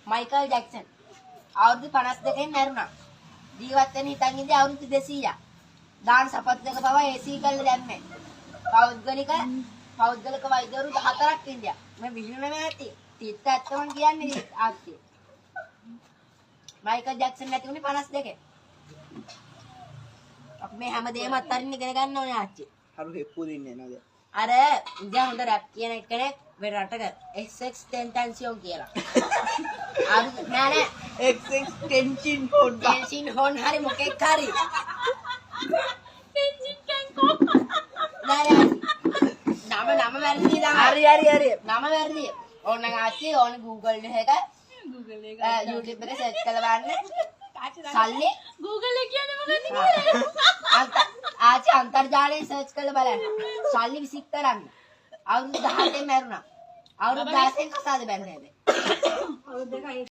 Michael Jackson අවුරුදු 52 මැරුණා. ජීවත් වෙන හිටන් ඉඳි අවුරුදු 200ක්. දාන සපත් දෙක පවා AC කරලා දැම්මේ. පෞද්ගලික වෛද්‍යවරු 14ක් ඉන්දියා. මේ විහිළු නැති. තිත්ත ඇත්තම කියන්නේ ආච්චි. මයිකල් ජැක්සන් නැති උනේ 52. අපි මේ හැමදේම අත්හරින්න ඉගෙන ගන්න ඕනේ ආච්චි. හරු හෙප්පු දෙන්නේ නේද? අර ඉන්දියා හොඳ රැප් කියන කෙනෙක් මේ රටක XX Tentacion කියලා. නෑ XX Tenshin හොන් හරි මොකෙක් හරි. නම වැරදි තමයි. හරි. නම වැරදි. ඕන ආච්චි ඕන Google එක YouTube එකේ සර්ච් කරලා බලන්න. සල්ලි Google එක කියන්නේ මොකක්ද කියලා? ආච්චි අන්තර්ජාලයෙන් සර්ච් කරලා බලන්න. සල්ලි විසික් කරන්න. අවුරුදු 18 මැරුණා. අවුරුදු 16 කසාද බැන්නේ.